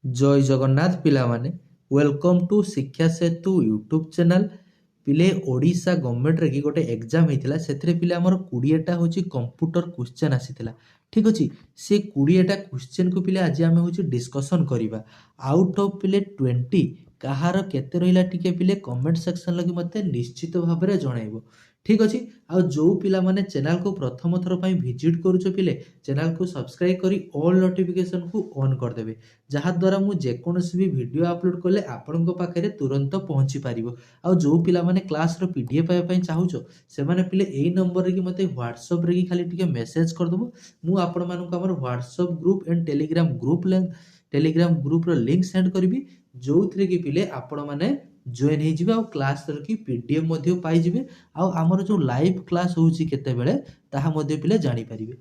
जय Jagannath पिलामाने welcome to शिक्षा सेतु YouTube channel. पिले ओडिशा गवर्नमेंट रे की गोटे एग्जाम होता से पिले आमर 20टा हूँ कंप्यूटर क्वेश्चन आसीथिला। ठीक अच्छे से 20टा क्वेश्चन को पिले आज आम हूँ डिस्कसन करवा। आउट ऑफ पिले 20 कହାର केते रहिला टिके पिले कमेंट सेक्शन लगी मते निश्चित भाव में जनइबो। ठीक अच्छे आ जो पिला माने चैनल को प्रथम थर पर विजिट करूछ पिले चैनल को सब्सक्राइब करी ऑल नोटिफिकेशन को ऑन करदेवे जहाद्वारा मुझे जेकोसी भी वीडियो अपलोड कले आपण पाखे तुरंत पहुँची पार। आ जो पिला माने क्लास रो पीडीएफ पाइबा चाहूछ से माने पिले एई नंबर रे मते व्हाट्सएप रे खाली टिके मेसेज करदबो। मु आपण मानक हमर WhatsApp group and Telegram group रो लिंक सेंड करबी जो थरे की पिले आपण माने जॉइन हो जिवे आ क्लास की पीडीएफ मध्ये पाई जिवे आ हमर जो लाइव क्लास होउची केते बेले ताहा मध्ये पिले जानि परिबे।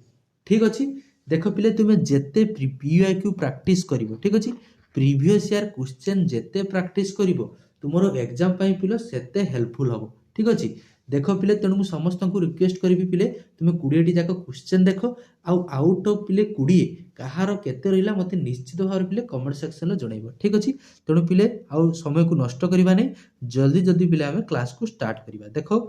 ठीक अछि देख पिले तुमे जेते पीयूआईक्यू प्रैक्टिस करिवो ठीक अछि प्रीवियस ईयर क्वेश्चन जेते प्रैक्टिस करिवो तुमरो एग्जाम पाई पिलो सेते हेल्पफुल हबो। ठीक अछि देख पिले तेणु समस्त को रिक्वेस्ट करी पिले तुमे 20 टी जाक क्वेश्चन देख आउट ऑफ पिले 20 कହାର केते रहिला मते निश्चित भाव पिले कमेंट सेक्शन में जणाइबो। ठीक अछि तेणु पिले आउ समय को नष्ट करबा नै जल्दी जल्दी पिले आमे क्लास को स्टार्ट करबा। देखो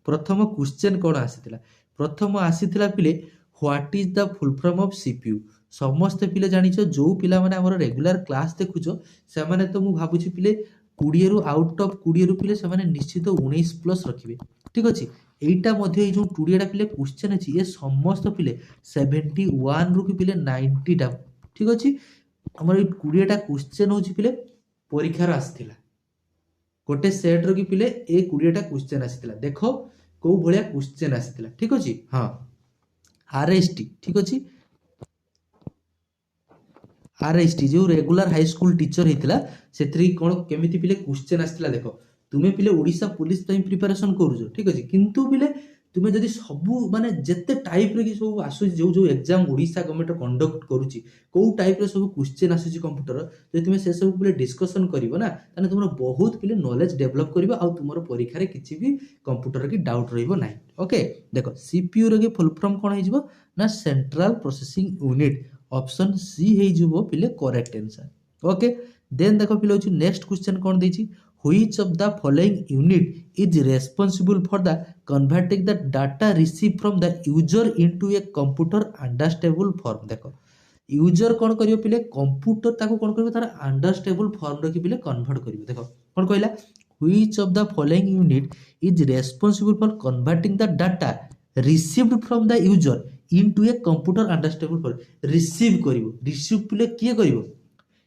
प्रथम क्वेश्चन कोन आसीतिला प्रथम आसीतिला पिले what is the full form of CPU. समस्त पिले जानिछो जो पिला माने हमर रेगुलर क्लास देखुछो से माने तो मु भाबुछि पिले 20 रु आउट ऑफ 20 रु पिले से माने निश्चित 19 प्लस रखिबे। ठीक अछि एटा मध्ये ए जो 20 टा पिले क्वेश्चन अछि ए समस्त पिले 71 रु कि पिले 90 टा। ठीक अछि हमर 20 टा क्वेश्चन होछि पिले परीक्षा रा आस्थिला गोटे सेट रो कि पिले ए 20 टा क्वेश्चन आस्थिला। देखो को भलिया क्वेश्चन आस्थिला। ठीक अछि हां आरएसटी ठीक अछि आरएसटी जो रेगुलर हाई स्कूल टीचर हेतिला सेत्री कोन केमिति पिले क्वेश्चन आस्थिला। देखो तुमे पिले ओडिशा पुलिस पई प्रिपरेशन करूजो ठीक अछि किंतु पिले तुमे जदि सबु माने जेते टाइप रे कि सब आसु जो जो एग्जाम ओडिशा गवर्नमेंट कंडक्ट करूची को टाइप रे सब क्वेश्चन आसुची कंप्यूटर जे तुमे से सब पिले डिस्कशन करिवो ना ताने तुमरो बहुत पिले नॉलेज डेवलप करिवो आ तुमरो परीक्षा रे किछि भी कंप्यूटर की डाउट रहिवो नाही। ओके देखो सीपीयू रे के फुल फॉर्म कोन हे जिवो ना central processing unit option C हे जिवो पिले करेक्ट आंसर। ओके देन देखो पिले होची नेक्स्ट क्वेश्चन कोन देछि which of the following unit is responsible for the converting the data received from the user into a computer understandable form। देखो user कौन करियो पिले कंप्यूटर ताको कौन करियो तार अंडरस्टैंडेबल फॉर्म रे कि पिले कन्वर्ट करियो। देखो कौन कहला which of the following unit is responsible for converting the data received from the user into a computer understandable form। Receive करियो रिसीव पिले किए करियो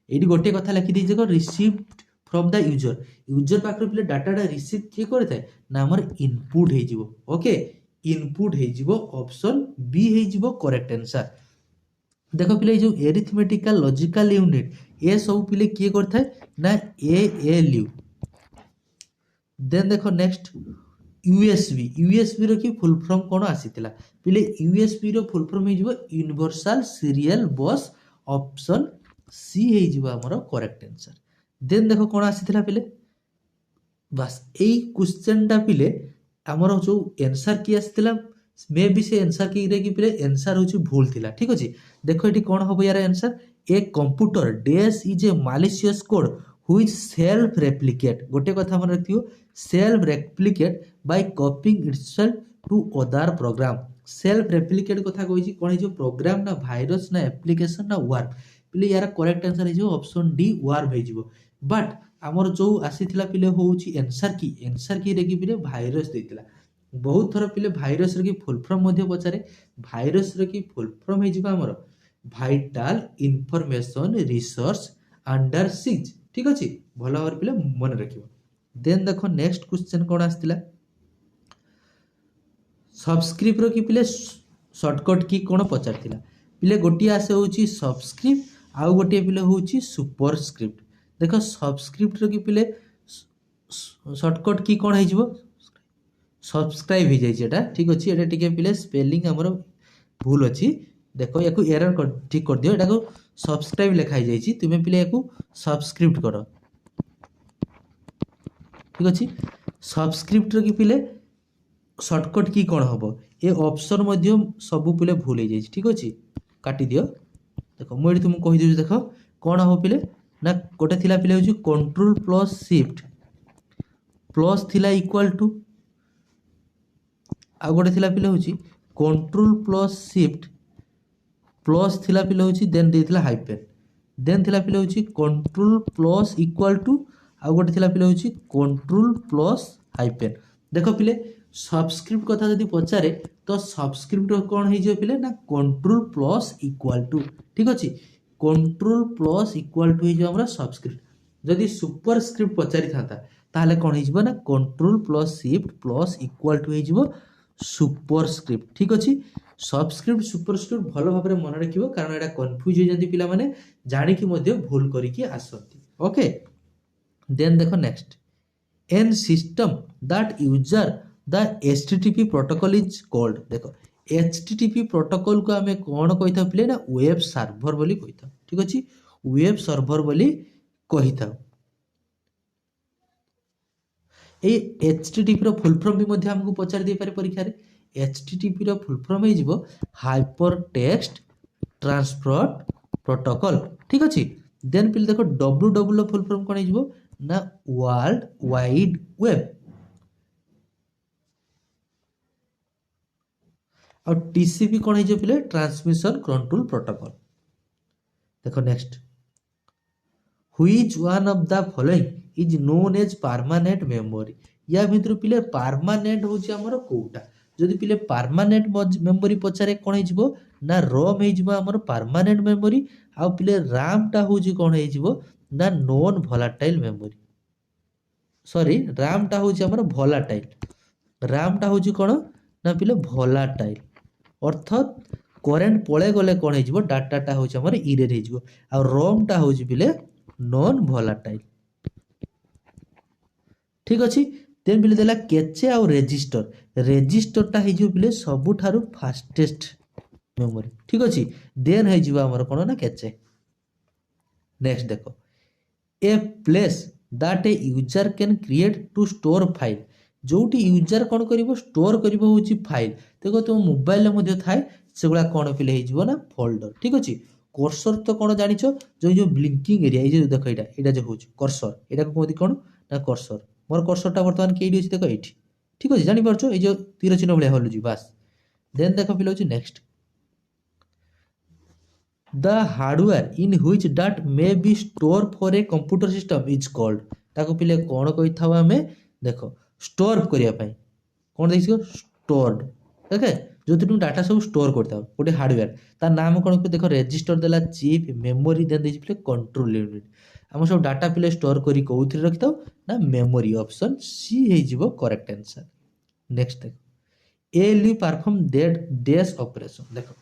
एडी गोटे कथा लिखि दै जे received from the user user पाखर पिले डाटा रिसीव किए करे थाए ना हमर इनपुट हे जिवो। ओके इनपुट हे जिवो ऑप्शन बी हे जिवो करेक्ट आंसर। देखो पिले जो एरिथमेटिकल लॉजिकल यूनिट ए सब पिले किए करे थाए ना एएलयू। देन देखो नेक्स्ट यूएसबी रो की फुल फॉर्म कोन आसीतिला पिले यूएसबी रो फुल फॉर्म हे जिवो universal serial bus option C हे जिवो हमर करेक्ट आंसर। देन देखो कौन आसीथिला पिले बस एई क्वेश्चन टा पिले हमर जो आंसर की आसीथिला मे बी से आंसर की रे की पिले आंसर होची भूल थिला। ठीक अछि देखो एठी कोन होबो यार answer a computer dash is a malicious code which self replicate गोटे कथा मन रखियो self replicate by copying itself to other program. Self replicate कथा कहिछि कोन जो प्रोग्राम ना वायरस ना एप्लीकेशन ना वार्म पिले यार करेक्ट आंसर हे जो ऑप्शन डी वार्म हे जिवो। बट आमर जो आसीथिला पिले होउची आंसर की रे की पिले भाइरस देतिला बहुत थर पिले भाइरस रे की फुल फॉर्म मध्ये पचारे भाइरस रे की फुल फॉर्म हे जिवो हमर वाइटल इंफॉर्मेशन रिसोर्स अंडर सिज। ठीक अछि भलो भाବରେ पिले मन रखिबो। देन देखो नेक्स्ट क्वेश्चन कोन आस्तिला सबस्क्रिप्ट रो की पिले शॉर्टकट की कोन पचारतिला पिले गोटी आसे होउची सबस्क्रिप्ट आउ गोटी पिले होउची सुपरस्क्रिप्ट। देखो सबस्क्रिप्ट रो की पिले शॉर्टकट की कोन हे जिवो सब्सक्राइब हे जाई जेटा। ठीक अछि एटा टिके पिले स्पेलिंग हमर भूल अछि देखो याकू एरर ठीक कर दियो एटा को सब्सक्राइब लिखा जाई छी तुमे पिले याकू सब्सक्रिप्ट करो। ठीक अछि सब्सक्रिप्ट रो की पिले शॉर्टकट की कोन हबो ए ऑप्शन मध्ये सब पिले भूल हे जाई छी। ठीक अछि काटी दियो देखो मोइडी तुम कहि दियो देखो कोन हो पिले ना गोटे थिला पिले होची कंट्रोल प्लस शिफ्ट प्लस थिला इक्वल टू आ गोटे थिला पिले होची कंट्रोल प्लस शिफ्ट प्लस थिला पिले होची देन देथिला हाइफेन देन थिला पिले होची कंट्रोल प्लस इक्वल टू आ गोटे थिला पिले होची कंट्रोल प्लस हाइफेन देखो पिले सबस्क्रिप्ट कथा जदि पचारे तो सबस्क्रिप्ट कौन हो पिले ना कंट्रोल प्लस इक्वल टू ठीक अच्छे कंट्रोल प्लस इक्वल टू हो सबस्क्रिप्ट जदि सुपरस्क्रिप्ट पचारि था ताहले कौन हो ना control plus shift plus equal to हो सुपरस्क्रिप्ट ठीक अच्छे सबस्क्रिप्ट सुपरस्क्रिप्ट भल भाव में मन रखियो कारण एटा कंफ्यूज हो जाती पिला माने जानिकी मध्य भूल करिकी आसंती ओके देन देखो next an system that user the HTTP protocol is called देखो HTTP प्रोटोकॉल को आमे कौन कही था पिले ना वेब सर्वर बोली कही था ठीक अच्छे वेब सर्वर बोली कही था ए HTTP रो फुल फॉर्म भी मध्य हमको पचार दे पारे परीक्षा रे HTTP रो फुल फॉर्म हे जिवो हाइपर टेक्स्ट ट्रांसफर प्रोटोकॉल ठीक अच्छे देन पिले देखो WW रो फुल फॉर्म कोन हे जिवो ना वर्ल्ड वाइड वेब और TCP कौन है पिले ट्रांसमिशन कंट्रोल प्रोटोकॉल देखो next which one of the following is known as permanent memory या भितर पिले परमानेंट होची हमर कोटा जदि पिले परमानेंट मेमोरी पचारे कौन है ना रोम है हमर परमानेंट मेमोरी आ पिले RAM टा होची कौन है ना non volatile memory sorry RAM टा होची हमर वोलेटाइल RAM टा होची कौन ना पिले वोलेटाइल अर्थात करेन्ट पळे गले कौन हो डाटाटा हूँ आम इरेज हो आ रोमटा हूँ पिले नॉन वोलेटाइल ठीक अच्छे देन पिले देला केचे आउ रेजिस्टर रेजिस्टरटा हो पिले सबुठारु फास्टेस्ट मेमोरी ठीक अच्छे देन हो कौन ना केचे नेक्स्ट देखो a place that a user can create to store file जोटी यूजर कौन कर स्टोर कर फाइल देखो तुम मोबाइल थाए से गुला कौन पिले हो ना फोल्डर ठीक अच्छे कर्सर तो कौन जान जो ब्लिंकिंग एरिया ये देख यहाँ जो हूँ कर्सर यहाँ कहते कौन ना कर्सर मोर कर्सरटा बर्तमान कई अच्छे देख ये ठीक अच्छे जापार ये जो तीर चिन्ह भाया हलुची बास देन देख पिले हूँ next the hardware in which dot may be store for a computer system is called ताको पिले कौन कही था आम देखो स्टोर करने कौन देखिए स्टोर्ड ओके जो तुम डाटा सब स्टोर करता गोटे हार्डवेयर तार नाम कौन देख रेजिस्टर देला चिप मेमोरी देन देछि पिले कंट्रोल यूनिट आम सब डाटा पिले स्टोर करी कोउथि रखि थाउ ना मेमोरी ऑप्शन सी हे जिवो करेक्ट आंसर नेक्स्ट देखो ALU perform that dash operation देखो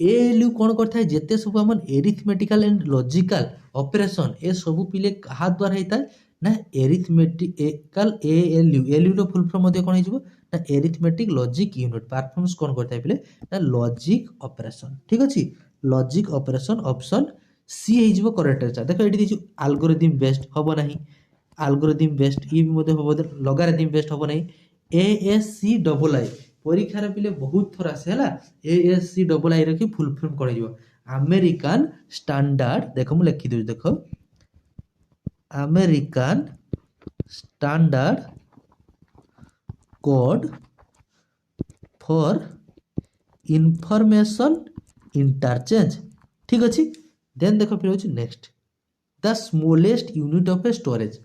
ALU कौन करता है जेते सब हम एरिथमेटिकल एंड लॉजिकल ऑपरेशन ए सब पिले कहा द्वारा होता है ना एरिथमेटिकल ALU रो फुल फॉर्म मध्ये कोन हिजबो ना एरिथमेटिक लॉजिक यूनिट परफॉर्मेंस कोन करता है पिले ना लॉजिक ऑपरेशन ठीक अछि लॉजिक ऑपरेशन ऑप्शन सी हिजबो करेक्ट आंसर देखो एठी दिछु एल्गोरिथम बेस्ड होबो नाही एल्गोरिथम बेस्ड ये भी मध्ये होबो लॉगारिथम बेस्ड होबो नाही ASCII परीक्षार पिले बहुत थर आसे है ASCII रखी फुल फॉर्म कोन हिजबो अमेरिकन स्टैंडर्ड देखो मु लिखि दउ देखो American standard code for information interchange ठीक अच्छे देन देखो फिर हूँ next the smallest unit of a storage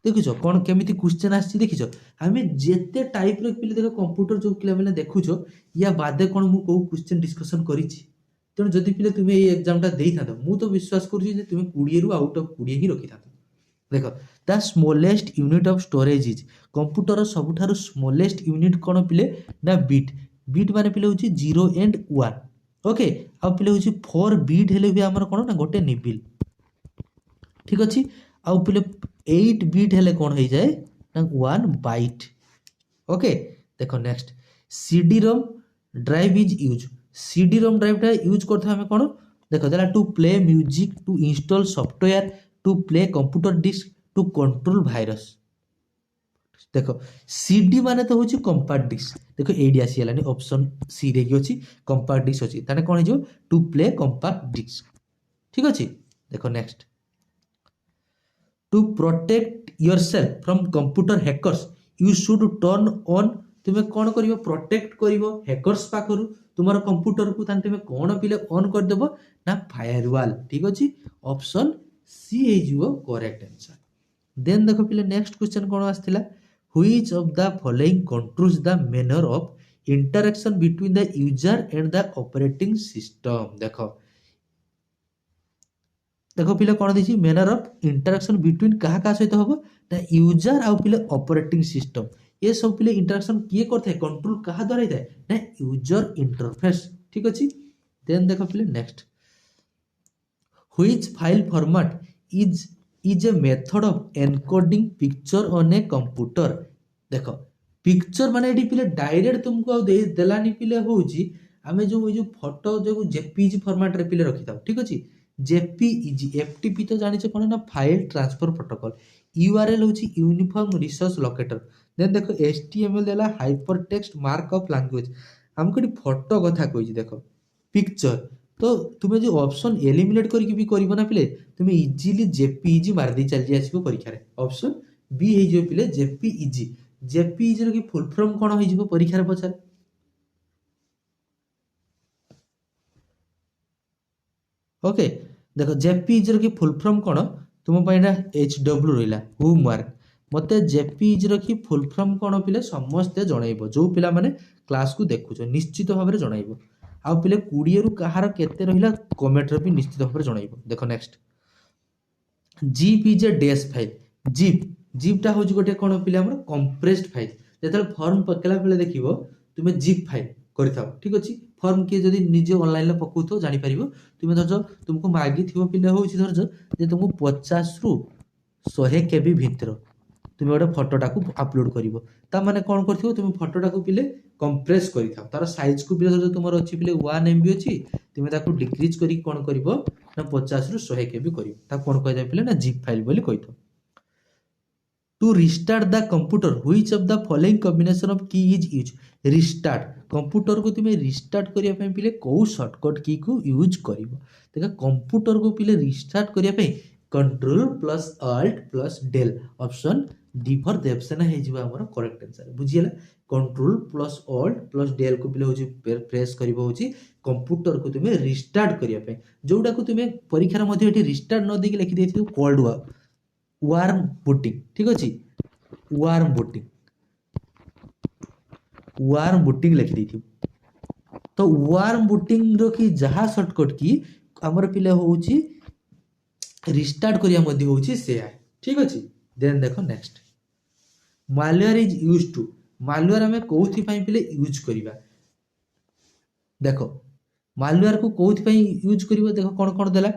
देखुच कौन केमी क्वेश्चन आसी देखिछ आम जिते टाइप पिले देख कंप्यूटर जो पिला मैंने देखुच या बादे कौन मु को क्वेश्चन डिस्कशन करी तेणु जदि पिले तुम्हें ये एग्जामटा दे था मु तो विश्वास करुँच तुम्हें 20 रु आउट ऑफ 20 ही रखी था देखो the smallest unit of storage is computer सबुठारु स्मॉलेस्ट यूनिट कौन पिले ना बिट बिट माने पिले होची 0 एंड 1 ओके आ पिले होची 4 बिट हेले भी हमर कोन ना गोटे निबिल ठीक अछि आ पिले 8 बिट हेले कोन हो जाए ना 1 बाइट ओके देखो next CD-ROM drive is use CD-ROM ड्राइवटा यूज करथा हमें कोन देखो देला to play music to install software to play computer disk to control virus देखो CD माने तो होची कंपैक्ट डिस्क देखो एडी आसी हलानी ऑप्शन सी रे की होची कंपैक्ट डिस्क होची ताने कोन हो टू प्ले कंपैक्ट डिस्क ठीक अछि देखो next to protect yourself from computer hackers you should turn on तुमे कौन करिवो प्रोटेक्ट करिवो हैकर्स पाखरु तुमर कंप्यूटर को तान तुमे कौन पिले ऑन कर देबो ना फायरवॉल ठीक अछि ऑप्शन सी हे जिवो करेक्ट आंसर देन देखो पिले नेक्स्ट क्वेश्चन कौन आस्थिला which of the following controls the manner of interaction between the user and the operating system देखो देखो पिले कौन देछि मैनर ऑफ इंटरेक्शन बिटवीन कहा का सहित होबो ना यूजर आउ पिले ऑपरेटिंग सिस्टम ये सब पिले इंटरेक्शन किए करथे कंट्रोल कहा द्वारा होता है ना यूजर इंटरफेस ठीक अछि देन देखो पिले next which file format is a method of encoding picture on a computer देखो पिक्चर माने एडी पिले डायरेक्ट तुमको दे देलानी पिले होउची आमे जो फोटो जो जेपीजी फॉर्मेट रे पिले रखिताव ठीक अछि जेपीईजी एफटीपी तो जानिछ कोन ना फाइल ट्रांसफर प्रोटोकॉल यूआरएल होची यूनिफॉर्म रिसोर्स लोकेटर देन देखो एचटीएमएल देला हाइपर टेक्स्ट मार्कअप लैंग्वेज हमको एडी फोटो कथा कहिछि देखो पिक्चर तो तुम्हें जो ऑप्शन एलिमिनेट करके भी करिवो ना पिले तुम्हें इजीली जेपीईजी मार दी चल जाइबो परीक्षा रे ऑप्शन बी हे जो पिले जेपीईजी जेपीईजी रो की फुल फॉर्म कोन होई जिवो परीक्षा रे पछार ओके देखो जेपीईजी रो की फुल फॉर्म कोन तुम पाइना एचडब्ल्यू रहिला होमवर्क मते जेपीईजी रो की फुल फॉर्म कोन पिले समस्त जणाइबो जो पिला माने क्लास को देखुछो निश्चित भाव रे जणाइबो आ पिले 20 रु कहार केते रहिला कमेंट रे भी निश्चित भाव रे जणाइबो देखो next jeep is a dash file jeep टा होची गोटे कोन पिले हमर कंप्रेस्ड फाइल जेतल फॉर्म पकेला पिले देखिबो तुमे जीप फाइल करिथाओ ठीक अछि फॉर्म के जदी निजे ऑनलाइन ले पकुथो जानि परिबो तुमे धरजो तुमको मागी थिबो पिले होची धरजो जे तुमको 50 रु 100 केबी भितर तुमे गोटे फोटोटा को अपलोड करिवो ता माने कोन करथिबो तुमे फोटोटा को पिले कंप्रेस करिथाओ तार साइज को पिले धरजो तुमर अछि पिले 1 एमबी अछि तुमे ताको डिक्रीज करी कोन करिवो ना 50 रु 100 केबी करिवो ता कोन कहि जाय पिले ना जीप फाइल बोली कहिथो to restart the computer which of the following combination of key is use restart computer को तुमे रिस्टार्ट करिया पई पिले को शॉर्टकट की को यूज करिवो देखा कंप्यूटर को पिले रिस्टार्ट करिया पई control plus alt plus del option D for देवसेना हे जिवा हमर करेक्ट आंसर बुझियला control plus alt plus del को पिले होची प्रेस करिवो होची कंप्यूटर को तुमे रिस्टार्ट करिया पई जोडा को तुमे परीक्षा रे मध्ये एठी रिस्टार्ट न देकी लिखि देथियो कोल्ड वार्म बूटिंग ठीक अछि वार्म बूटिंग लिखि देथियो तो वार्म बूटिंग रो की जहा शॉर्टकट की हमर पिले होउची रिस्टार्ट करिया मध्ये होउची सेया ठीक अछि देन देखो next malware is used to malware हमें कोथि पई पिले यूज करिबा देखो मालवेयर को कोथि पई यूज करिबा देखो कोन कोन देला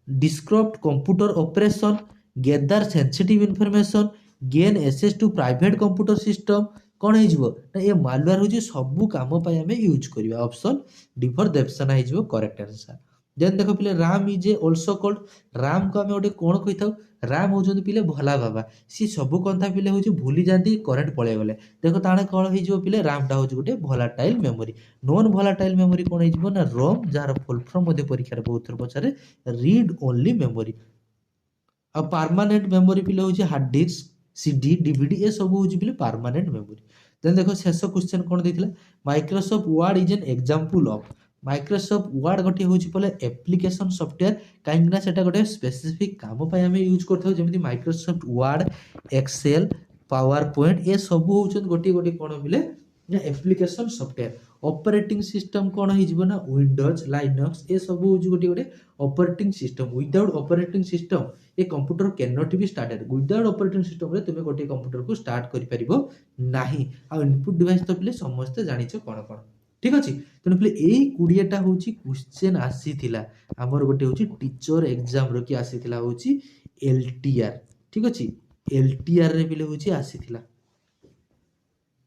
disrupt computer operation gather sensitive information gain access to private computer system कौन हो ना ये मालवेयर हो सब काम हमें यूज करवा ऑप्शन डी फॉर देवसेना हो करेक्ट आंसर देन देखो पिले Ram is a also called Ram को हमें गोटे कौन कही था राम होचंदी पिले भोला बाबा सी सब कथा पिले हो भूली जाती करेंट पळे गले देखो ताणे कौन हो पिले रामटा हो गोटे volatile memory non volatile memory कौन हो ना रोम जार फुल फॉर्म परीक्षा बहुत थर पचारे रीड ओनली मेमोरी आ परमानेंट मेमोरी पिले हो हार्ड डिस्क सीडी डीवीडी ये सब हो पिले परमानेंट मेमोरी देन देखो शेष क्वेश्चन कौन देथिला Microsoft Word is an example of Microsoft Word गोटे होची पले एप्लिकेशन सॉफ्टवेयर काहे ना सेटा गोटे स्पेसिफिक काम पय हमें यूज करथौ जेमिति Microsoft Word Excel PowerPoint ये सब होचन गोटे गोटे कोन बिले ना एप्लिकेशन सॉफ्टवेयर ऑपरेटिंग सिस्टम कोन हि जीवना विंडोज लाइनक्स ये सब होची गोटे गोटे operating system without operating system a computer can not be started without operating system रे तुमे गोटे कंप्यूटर को स्टार्ट करि परिबो नाही आ इनपुट डिवाइस तो पिले समस्त जानिछो कोन कोन ठीक अछि तेनु पिले एई 20टा होची क्वेश्चन आसीथिला हमर गोटे होची टीचर एग्जाम रो की आसीथिला होची एलटीआर ठीक अछि एलटीआर रे पिले होची आसीथिला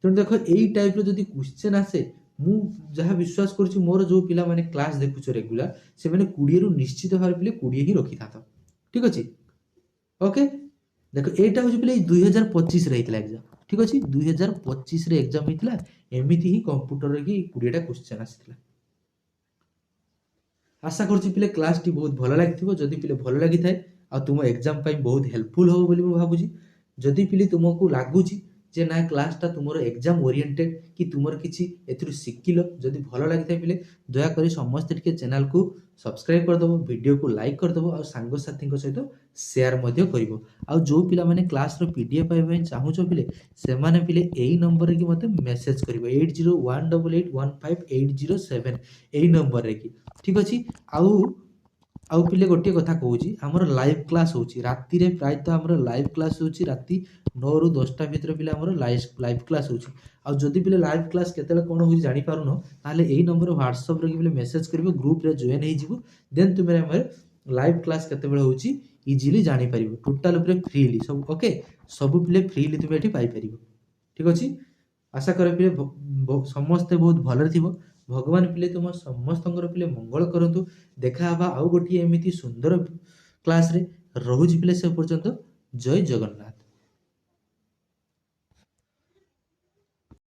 तेनु देखो एई टाइप रो जदी क्वेश्चन आसे मु जहा विश्वास करछि मोर जो पिला माने क्लास देखुछ रेगुलर से माने 20 रो निश्चित भाबे पिले 20 ही रखि थातो ठीक अछि ओके देखो एटा होची पिले 2025 रे हितला एग्जाम ठीक अछि 2025 रे एग्जाम हितला एमिति ही कंप्यूटर रे की 20टा क्वेश्चन आसीथिला आशा करछि पिले क्लास टी बहुत भलो लागिथिबो जदी पिले भलो लागि थाए ଆଉ ତୁମ ଏକ୍ଜାମ୍ ପାଇଁ ବହୁତ ହେଲ୍ପଫୁଲ୍ ହେବ ବୋଲି ମୁଁ ଭାବୁଛି। ଯଦି ପିଲେ ତୁମକୁ ଲାଗୁଛି ଯେ ନା କ୍ଲାସ୍ଟା ତୁମର ଏକ୍ଜାମ୍ ଓରିଏଣ୍ଟେଡ୍ କି ତୁମର କିଛି ଏଥିରୁ ଶିଖିଲ, ଯଦି ଭଲ ଲାଗିଥାଏ ପିଲେ ଦୟାକରି ସମସ୍ତେ ଟିକେ ଚ୍ୟାନେଲକୁ ସବସ୍କ୍ରାଇବ୍ କରିଦେବ, ଭିଡ଼ିଓକୁ ଲାଇକ୍ କରିଦେବ ଆଉ ସାଙ୍ଗସାଥୀଙ୍କ ସହିତ ସେୟାର ମଧ୍ୟ କରିବ। ଆଉ ଯେଉଁ ପିଲାମାନେ କ୍ଲାସ୍ର PDF ପାଇବା ପାଇଁ ଚାହୁଁଛ ପିଲେ, ସେମାନେ ପିଲେ ଏଇ ନମ୍ବରରେ କି ମୋତେ ମେସେଜ୍ କରିବ 8018815807 ଏଇ ନମ୍ବରରେ କି, ଠିକ୍ ଅଛି। ଆଉ ପିଲେ ଗୋଟିଏ କଥା କହୁଛି, ଆମର ଲାଇଭ୍ କ୍ଲାସ୍ ହେଉଛି ରାତିରେ, ପ୍ରାୟତଃ ଆମର ଲାଇଭ୍ କ୍ଲାସ୍ ହେଉଛି ରାତି 9ରୁ 10ଟା ଭିତରେ ପିଲେ ଆମର ଲାଇଭ୍ କ୍ଲାସ୍ ହେଉଛି। ଆଉ ଯଦି ପିଲେ ଲାଇଭ୍ କ୍ଲାସ୍ କେତେବେଳେ କ'ଣ ହେଉଛି ଜାଣିପାରୁନ, ତାହେଲେ ଏଇ ନମ୍ବରରେ ହ୍ୱାଟ୍ସଆପ୍ରେ କି ପିଲେ ମେସେଜ୍ କରିବ, ଗ୍ରୁପ୍ରେ ଜଏନ୍ ହେଇଯିବ। ଦେନ୍ ତୁମେ ଆମର ଲାଇଭ୍ କ୍ଲାସ୍ କେତେବେଳେ ହେଉଛି ଇଜିଲି ଜାଣିପାରିବ, ଟୋଟାଲ୍ ଉପରେ ଫ୍ରିଲି ସବୁ। ଓକେ, ସବୁ ପିଲେ ଫ୍ରିଲି ତୁମେ ଏଠି ପାଇପାରିବ, ଠିକ୍ ଅଛି। ଆଶା କରେ ପିଲେ ସମସ୍ତେ ବହୁତ ଭଲରେ ଥିବ। ଭଗବାନ ପିଲେ ତୁମ ସମସ୍ତଙ୍କର ପିଲେ ମଙ୍ଗଳ କରନ୍ତୁ। ଦେଖା ହେବା ଆଉ ଗୋଟିଏ ଏମିତି ସୁନ୍ଦର କ୍ଲାସ୍ରେ। ରହୁଛି ପିଲେ ସେ ପର୍ଯ୍ୟନ୍ତ। ଜୟ ଜଗନ୍ନାଥ।